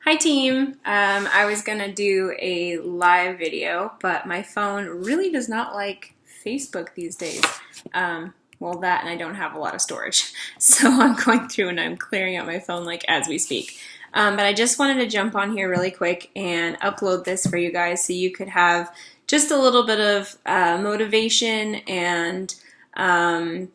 Hi team! I was gonna do a live video, but my phone really does not like Facebook these days. Well, that and I don't have a lot of storage. So I'm going through and I'm clearing out my phone like as we speak. But I just wanted to jump on here really quick and upload this for you guys so you could have just a little bit of motivation and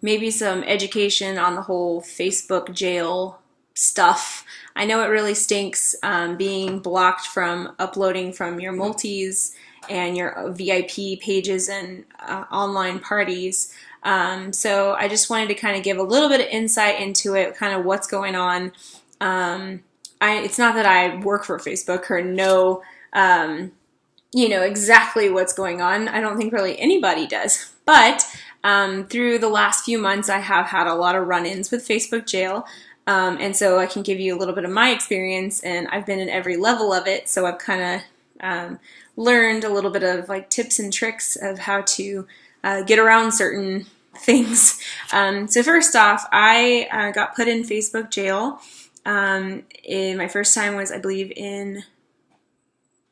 maybe some education on the whole Facebook jail stuff. I know it really stinks being blocked from uploading from your multis and your VIP pages and online parties. So I just wanted to kind of give a little bit of insight into it, kind of what's going on. It's not that I work for Facebook or know, exactly what's going on. I don't think really anybody does. But through the last few months, I have had a lot of run-ins with Facebook jail. And so I can give you a little bit of my experience, and I've been in every level of it, so I've kind of learned a little bit of like tips and tricks of how to get around certain things. So first off, I got put in Facebook jail. My first time was, I believe, in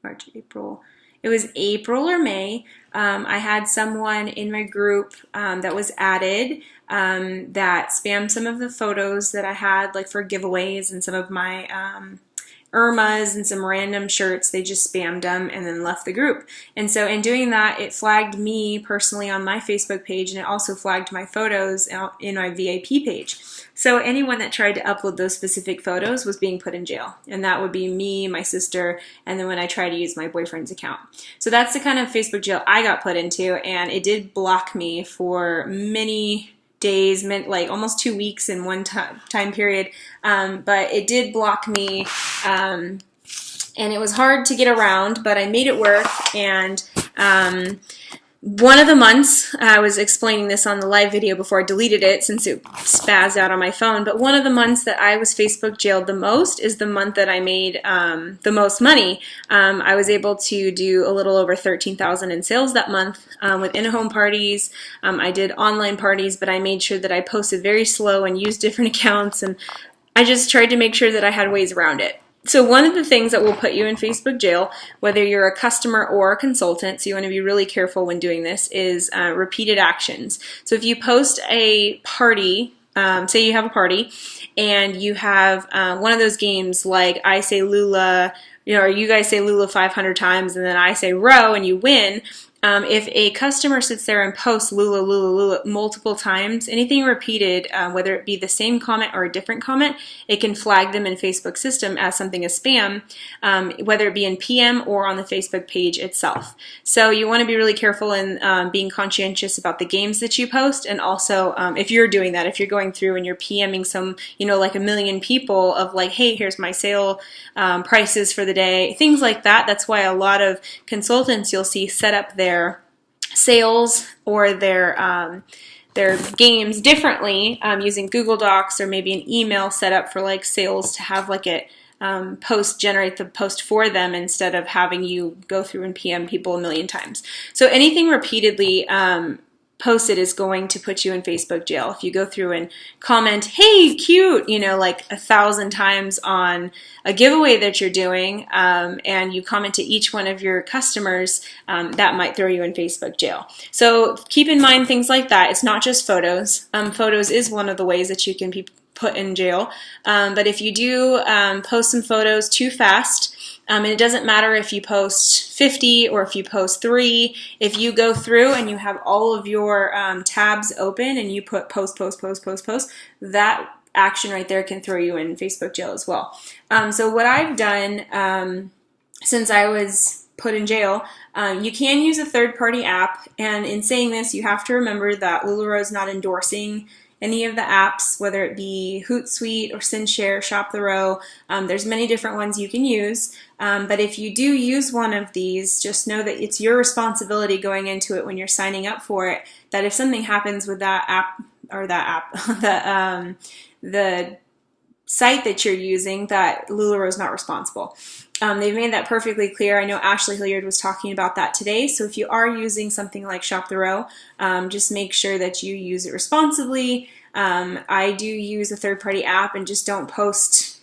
March, April. It was April or May. I had someone in my group that was added that spammed some of the photos that I had, like for giveaways, and some of my Irmas and some random shirts. They just spammed them and then left the group. And so in doing that, it flagged me personally on my Facebook page, and it also flagged my photos in my VIP page. So anyone that tried to upload those specific photos was being put in jail. And that would be me, my sister, and then when I tried to use my boyfriend's account. So that's the kind of Facebook jail I got put into, and it did block me for many days, like almost 2 weeks in one time period, but it did block me, and it was hard to get around, but I made it work. And one of the months, I was explaining this on the live video before I deleted it since it spazzed out on my phone, but one of the months that I was Facebook jailed the most is the month that I made the most money. I was able to do a little over $13,000 in sales that month with in-home parties. I did online parties, but I made sure that I posted very slow and used different accounts, and I just tried to make sure that I had ways around it. So one of the things that will put you in Facebook jail, whether you're a customer or a consultant, so you want to be really careful when doing this, is repeated actions. So if you post a party, say you have a party, and you have one of those games like I say Lula, or you guys say Lula 500 times, and then I say row, and you win. If a customer sits there and posts Lula, Lula, Lula multiple times, anything repeated, whether it be the same comment or a different comment, it can flag them in Facebook's system as something as spam, whether it be in PM or on the Facebook page itself. So you want to be really careful in being conscientious about the games that you post, and also if you're doing that, if you're going through and you're PMing some, like 1 million people of like, hey, here's my sale prices for the day, things like that. That's why a lot of consultants you'll see set up their sales or their games differently using Google Docs or maybe an email set up for like sales to have like it generate the post for them instead of having you go through and PM people 1 million times. So anything repeatedly posted is going to put you in Facebook jail. If you go through and comment, hey, cute, like 1,000 times on a giveaway that you're doing, and you comment to each one of your customers, that might throw you in Facebook jail. So keep in mind things like that. It's not just photos. Photos is one of the ways that you can be put in jail. But if you do post some photos too fast, and it doesn't matter if you post 50 or if you post 3, if you go through and you have all of your tabs open and you put post, post, post, post, post, that action right there can throw you in Facebook jail as well. So what I've done since I was put in jail, you can use a third-party app, and in saying this, you have to remember that LuLaRoe is not endorsing any of the apps, whether it be Hootsuite or SendShare, Shop the Row. There's many different ones you can use. But if you do use one of these, just know that it's your responsibility going into it when you're signing up for it, that if something happens with that app, or the site that you're using, that LuLaRoe is not responsible. They've made that perfectly clear. I know Ashley Hilliard was talking about that today. So if you are using something like Shop the Row, just make sure that you use it responsibly. I do use a third-party app and just don't post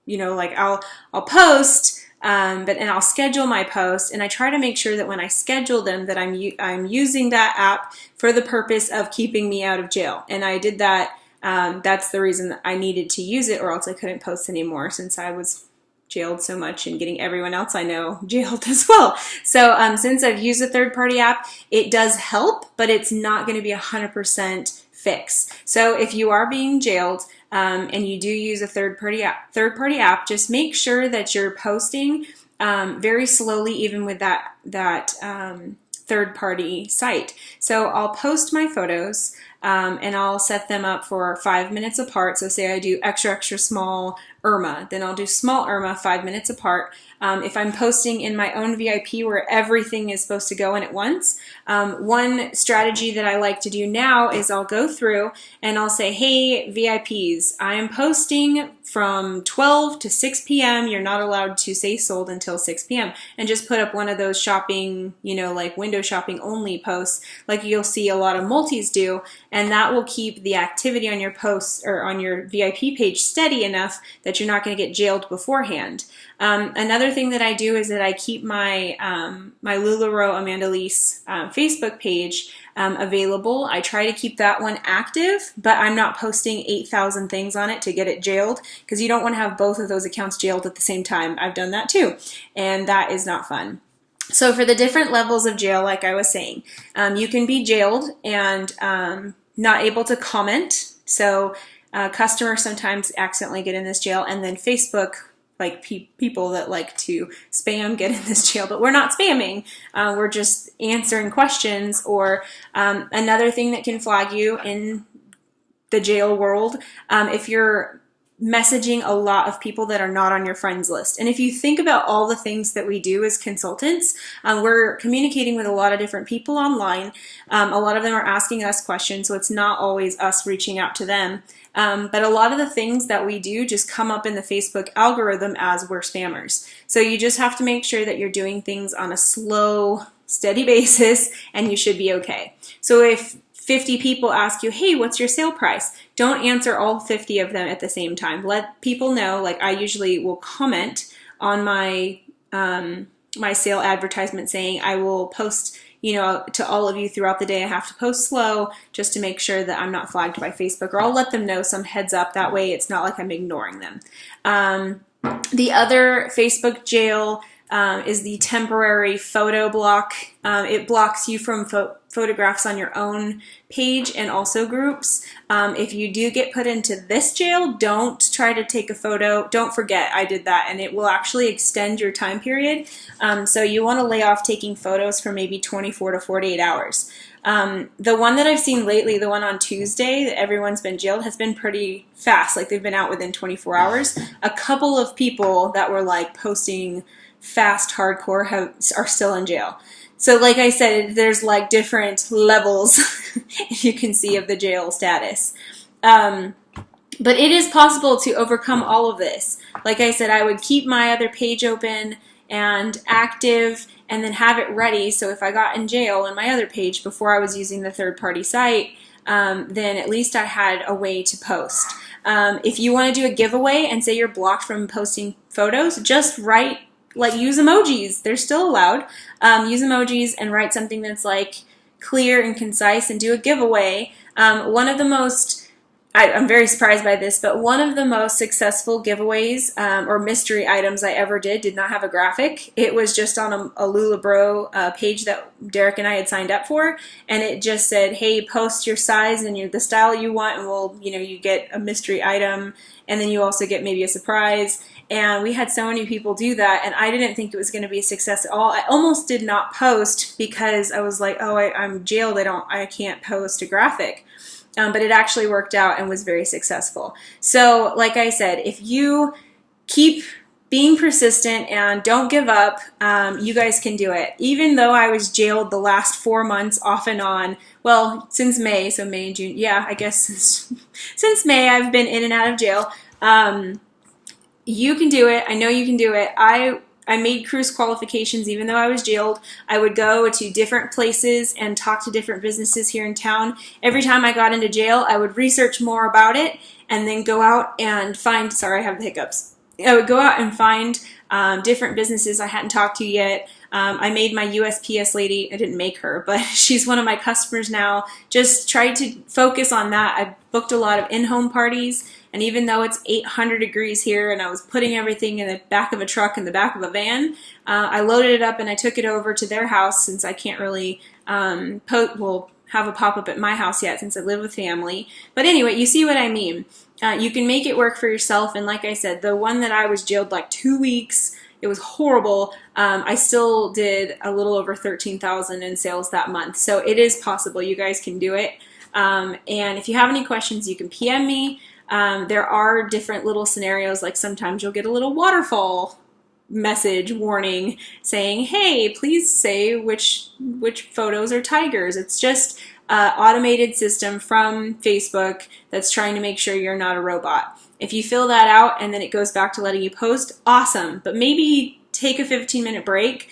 like I'll post, and I'll schedule my posts, and I try to make sure that when I schedule them that I'm using that app for the purpose of keeping me out of jail. And I did that. That's the reason that I needed to use it, or else I couldn't post anymore since I was jailed so much and getting everyone else I know jailed as well. So since I've used a third-party app, it does help, but it's not going to be 100% fix. So if you are being jailed and you do use a third-party app, just make sure that you're posting very slowly, even with that third-party site. So I'll post my photos and I'll set them up for 5 minutes apart. So say I do extra, extra small Irma, then I'll do small Irma 5 minutes apart. If I'm posting in my own VIP where everything is supposed to go in at once, one strategy that I like to do now is I'll go through and I'll say, hey, VIPs, I am posting from 12 to 6 p.m. You're not allowed to say sold until 6 p.m. And just put up one of those shopping, like window shopping only posts like you'll see a lot of multis do. And that will keep the activity on your posts or on your VIP page steady enough that you're not going to get jailed beforehand. Another thing that I do is that I keep my my lularoe.amandaleis Facebook page available. I try to keep that one active, but I'm not posting 8,000 things on it to get it jailed, because you don't want to have both of those accounts jailed at the same time. I've done that too, and that is not fun. So for the different levels of jail, like I was saying, you can be jailed and not able to comment. So customers sometimes accidentally get in this jail, and then Facebook, like people that like to spam, get in this jail, but we're not spamming. We're just answering questions. Or another thing that can flag you in the jail world, if you're messaging a lot of people that are not on your friends list. And if you think about all the things that we do as consultants, we're communicating with a lot of different people online. A lot of them are asking us questions, so it's not always us reaching out to them. But a lot of the things that we do just come up in the Facebook algorithm as we're spammers. So you just have to make sure that you're doing things on a slow, steady basis, and you should be okay. So if 50 people ask you, hey, what's your sale price? Don't answer all 50 of them at the same time. Let people know. Like, I usually will comment on my my sale advertisement saying I will post, to all of you throughout the day. I have to post slow just to make sure that I'm not flagged by Facebook, or I'll let them know some heads up. That way it's not like I'm ignoring them. The other Facebook jail is the temporary photo block. It blocks you from photographs on your own page and also groups. If you do get put into this jail, don't try to take a photo. Don't forget, I did that, and it will actually extend your time period. So you want to lay off taking photos for maybe 24 to 48 hours. The one that I've seen lately, the one on Tuesday that everyone's been jailed, has been pretty fast. Like, they've been out within 24 hours. A couple of people that were like posting fast hardcore are still in jail. So like I said, there's like different levels you can see of the jail status. But it is possible to overcome all of this. Like I said, I would keep my other page open and active and then have it ready. So if I got in jail on my other page before I was using the third-party site, then at least I had a way to post. If you want to do a giveaway and say you're blocked from posting photos, just write, use emojis. They're still allowed. Use emojis and write something that's like clear and concise and do a giveaway. One of the most, I'm very surprised by this, but one of the most successful giveaways or mystery items I ever did not have a graphic. It was just on a Lulabro page that Derek and I had signed up for, and it just said, hey, post your size and the style you want, and we'll, you get a mystery item, and then you also get maybe a surprise. And we had so many people do that, and I didn't think it was going to be a success at all. I almost did not post because I was like, oh, I'm jailed. I can't post a graphic. But it actually worked out and was very successful. So like I said, if you keep being persistent and don't give up, you guys can do it. Even though I was jailed the last 4 months off and on, well, since May, so May and June, yeah, I guess since May I've been in and out of jail. You can do it. I know you can do it. I made cruise qualifications even though I was jailed. I would go to different places and talk to different businesses here in town. Every time I got into jail, I would research more about it and then go out and find, sorry, I have the hiccups. I would go out and find different businesses I hadn't talked to yet. I made my USPS lady, I didn't make her, but she's one of my customers now. Just tried to focus on that. I booked a lot of in-home parties, and even though it's 800 degrees here and I was putting everything in the back of a truck in the back of a van, I loaded it up and I took it over to their house, since I can't really have a pop-up at my house yet since I live with family. But anyway, you see what I mean. You can make it work for yourself, and like I said, the one that I was jailed like 2 weeks, it was horrible. I still did a little over $13,000 in sales that month. So it is possible. You guys can do it. And if you have any questions, you can PM me. There are different little scenarios, like sometimes you'll get a little waterfall message warning saying, hey, please say which photos are tigers. It's just an automated system from Facebook that's trying to make sure you're not a robot. If you fill that out and then it goes back to letting you post, awesome. But maybe take a 15-minute break.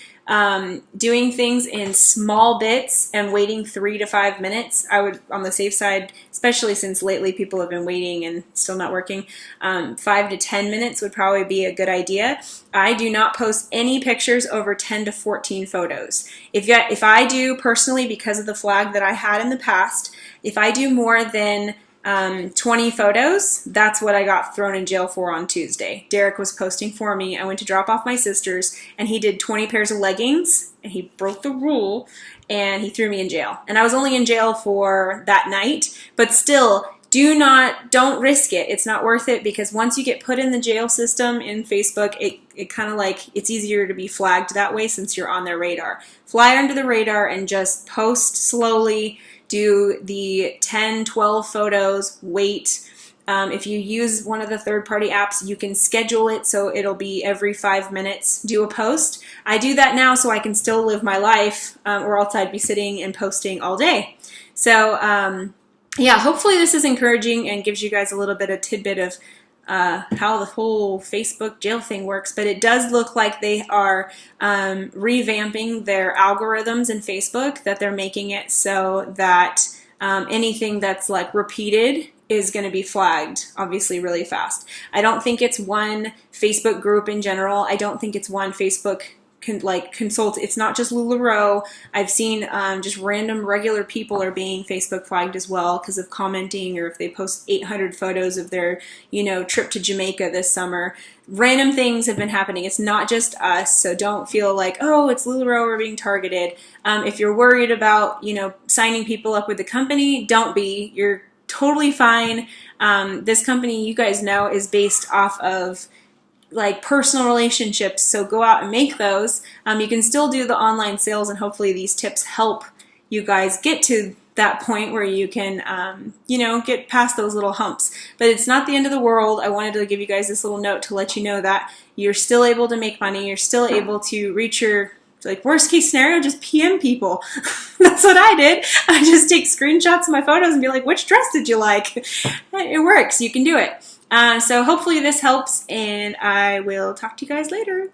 Doing things in small bits and waiting 3 to 5 minutes, I would, on the safe side, especially since lately people have been waiting and still not working, 5 to 10 minutes would probably be a good idea. I do not post any pictures over 10 to 14 photos. If I do personally, because of the flag that I had in the past, if I do more than 20 photos, that's what I got thrown in jail for on Tuesday. Derek was posting for me. I went to drop off my sister's, and he did 20 pairs of leggings, and he broke the rule, and he threw me in jail. And I was only in jail for that night, but still, don't risk it. It's not worth it, because once you get put in the jail system in Facebook, it kind of like, it's easier to be flagged that way since you're on their radar. Fly under the radar and just post slowly. Do the 10, 12 photos, wait. If you use one of the third-party apps, you can schedule it so it'll be every 5 minutes, do a post. I do that now so I can still live my life, or else I'd be sitting and posting all day. So yeah, hopefully this is encouraging and gives you guys a little bit of tidbit of how the whole Facebook jail thing works, but it does look like they are revamping their algorithms in Facebook, that they're making it so that anything that's like repeated is going to be flagged, obviously, really fast. I don't think it's one Facebook group in general. I don't think it's one Facebook consult. It's not just LuLaRoe. I've seen just random regular people are being Facebook flagged as well because of commenting, or if they post 800 photos of their, trip to Jamaica this summer. Random things have been happening. It's not just us, so don't feel like, oh, it's LuLaRoe, we're being targeted. If you're worried about, signing people up with the company, don't be. You're totally fine. This company, you guys know, is based off of like personal relationships, so go out and make those. You can still do the online sales, and hopefully these tips help you guys get to that point where you can, get past those little humps. But it's not the end of the world. I wanted to give you guys this little note to let you know that you're still able to make money. You're still able to reach your, worst case scenario, just PM people. That's what I did. I just take screenshots of my photos and be like, which dress did you like? It works. You can do it. So hopefully this helps, and I will talk to you guys later.